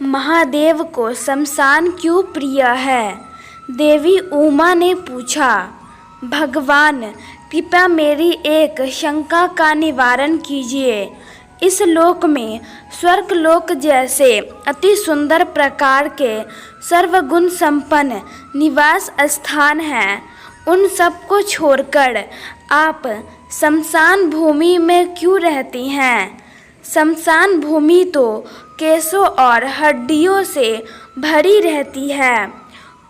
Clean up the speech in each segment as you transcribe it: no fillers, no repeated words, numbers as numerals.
महादेव को शमशान क्यों प्रिय है? देवी उमा ने पूछा। भगवान, कृपया मेरी एक शंका का निवारण कीजिए। इस लोक में स्वर्गलोक जैसे अति सुंदर प्रकार के सर्वगुण संपन्न निवास स्थान हैं, उन सब को छोड़कर आप शमशान भूमि में क्यों रहती हैं? शमशान भूमि तो केशों और हड्डियों से भरी रहती है।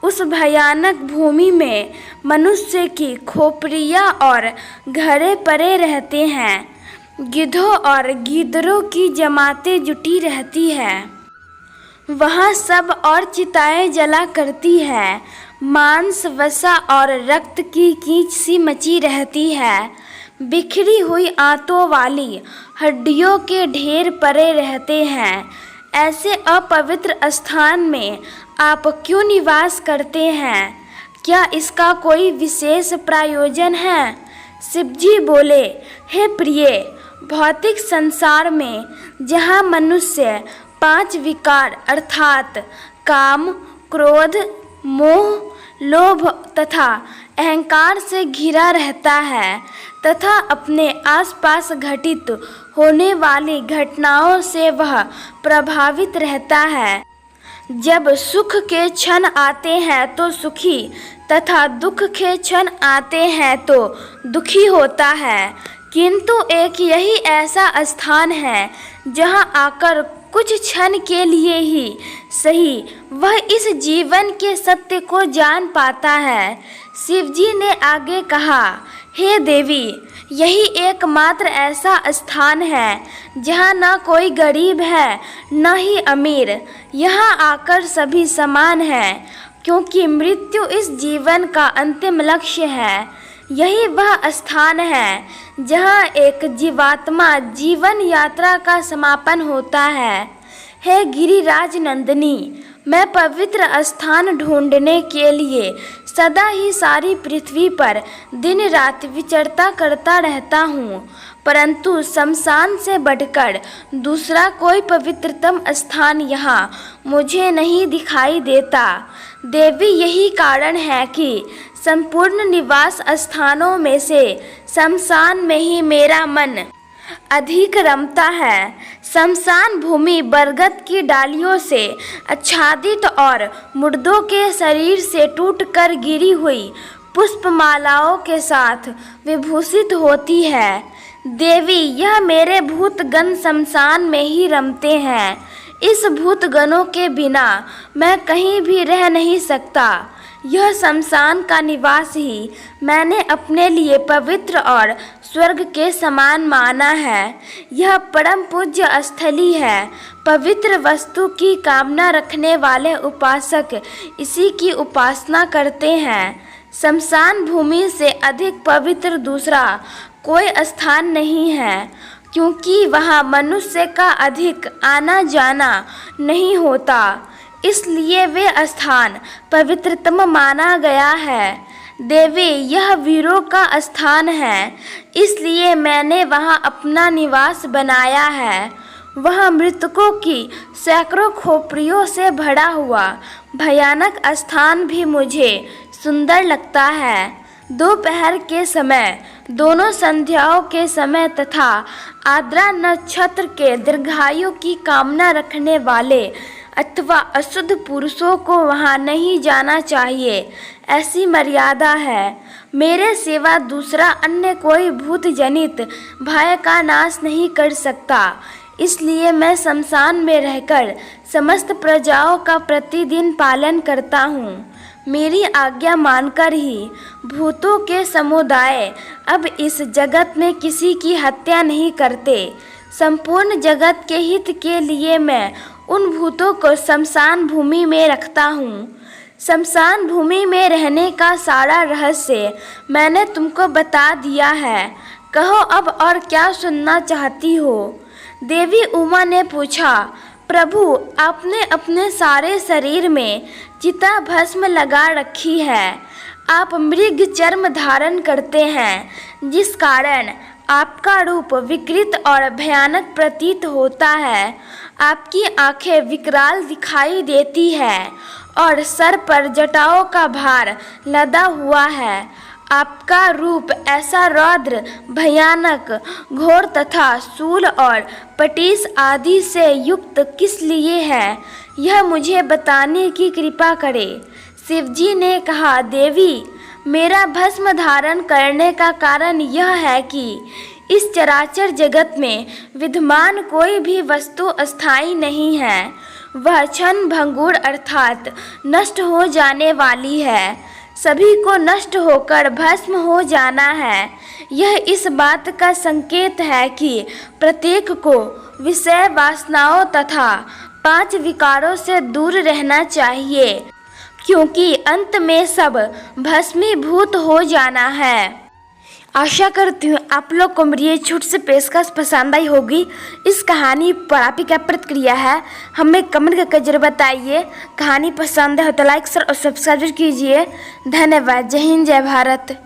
उस भयानक भूमि में मनुष्य की खोपड़ियाँ और घड़े पड़े रहते हैं। गिद्धों और गीदड़ों की जमातें जुटी रहती है। वहाँ सब और चिताएं जला करती है। मांस, वसा और रक्त की कीच सी मची रहती है। बिखरी हुई आंतों वाली हड्डियों के ढेर पड़े रहते हैं। ऐसे अपवित्र स्थान में आप क्यों निवास करते हैं? क्या इसका कोई विशेष प्रयोजन है? शिवजी बोले, हे प्रिय, भौतिक संसार में जहाँ मनुष्य 5 विकार अर्थात काम, क्रोध, मोह, लोभ तथा अहंकार से घिरा रहता है तथा अपने आसपास घटित होने वाली घटनाओं से वह प्रभावित रहता है। जब सुख के क्षण आते हैं तो सुखी तथा दुख के क्षण आते हैं तो दुखी होता है, किंतु एक यही ऐसा स्थान है जहां आकर कुछ क्षण के लिए ही सही वह इस जीवन के सत्य को जान पाता है। शिवजी ने आगे कहा, हे देवी, यही एकमात्र ऐसा स्थान है जहाँ न कोई गरीब है न ही अमीर। यहाँ आकर सभी समान हैं, क्योंकि मृत्यु इस जीवन का अंतिम लक्ष्य है। यही वह स्थान है जहाँ एक जीवात्मा जीवन यात्रा का समापन होता है। हे गिरिराज नंदिनी, मैं पवित्र स्थान ढूंढने के लिए सदा ही सारी पृथ्वी पर दिन रात विचरता करता रहता हूँ, परंतु शमशान से बढ़कर दूसरा कोई पवित्रतम स्थान यहाँ मुझे नहीं दिखाई देता। देवी, यही कारण है कि संपूर्ण निवास स्थानों में से शमशान में ही मेरा मन अधिक रमता है। शमशान भूमि बरगद की डालियों से आच्छादित और मुर्दों के शरीर से टूटकर गिरी हुई पुष्पमालाओं के साथ विभूषित होती है। देवी, यह मेरे भूतगण शमशान में ही रमते हैं। इस भूतगणों के बिना मैं कहीं भी रह नहीं सकता। यह शमशान का निवास ही मैंने अपने लिए पवित्र और स्वर्ग के समान माना है। यह परम पूज्य स्थली है। पवित्र वस्तु की कामना रखने वाले उपासक इसी की उपासना करते हैं। शमशान भूमि से अधिक पवित्र दूसरा कोई स्थान नहीं है, क्योंकि वहाँ मनुष्य का अधिक आना जाना नहीं होता, इसलिए वे स्थान पवित्रतम माना गया है। देवी, यह वीरों का स्थान है, इसलिए मैंने वहाँ अपना निवास बनाया है। वह मृतकों की सैकड़ों खोपड़ियों से भरा हुआ भयानक स्थान भी मुझे सुंदर लगता है। दोपहर के समय, दोनों संध्याओं के समय तथा आर्द्रा नक्षत्र के दीर्घायु की कामना रखने वाले अथवा अशुद्ध पुरुषों को वहाँ नहीं जाना चाहिए, ऐसी मर्यादा है। मेरे सिवा दूसरा अन्य कोई भूत जनित भय का नाश नहीं कर सकता, इसलिए मैं शमशान में रहकर समस्त प्रजाओं का प्रतिदिन पालन करता हूँ। मेरी आज्ञा मानकर ही भूतों के समुदाय अब इस जगत में किसी की हत्या नहीं करते। संपूर्ण जगत के हित के लिए मैं उन भूतों को शमशान भूमि में रखता हूँ। शमशान भूमि में रहने का सारा रहस्य मैंने तुमको बता दिया है। कहो अब और क्या सुनना चाहती हो? देवी उमा ने पूछा। प्रभु, आपने अपने सारे शरीर में चिता भस्म लगा रखी है। आप मृग चर्म धारण करते हैं, जिस कारण आपका रूप विकृत और भयानक प्रतीत होता है। आपकी आंखें विकराल दिखाई देती है और सर पर जटाओं का भार लदा हुआ है। आपका रूप ऐसा रौद्र, भयानक, घोर तथा शूल और पटीस आदि से युक्त किस लिए है, यह मुझे बताने की कृपा करे। शिवजी ने कहा, देवी, मेरा भस्म धारण करने का कारण यह है कि इस चराचर जगत में विद्यमान कोई भी वस्तु अस्थायी नहीं है। वह क्षण भंगुर अर्थात नष्ट हो जाने वाली है। सभी को नष्ट होकर भस्म हो जाना है। यह इस बात का संकेत है कि प्रत्येक को विषय वासनाओं तथा 5 विकारों से दूर रहना चाहिए, क्योंकि अंत में सब भस्मीभूत हो जाना है। आशा करती हूँ आप लोग को मेरी ये छोटी सी पेशकश पसंद आई होगी। इस कहानी पर आपकी क्या प्रतिक्रिया है, हमें कमेंट करके जरूर बताइए। कहानी पसंद है तो लाइक, शेयर और सब्सक्राइब कीजिए। धन्यवाद। जय हिंद, जय भारत।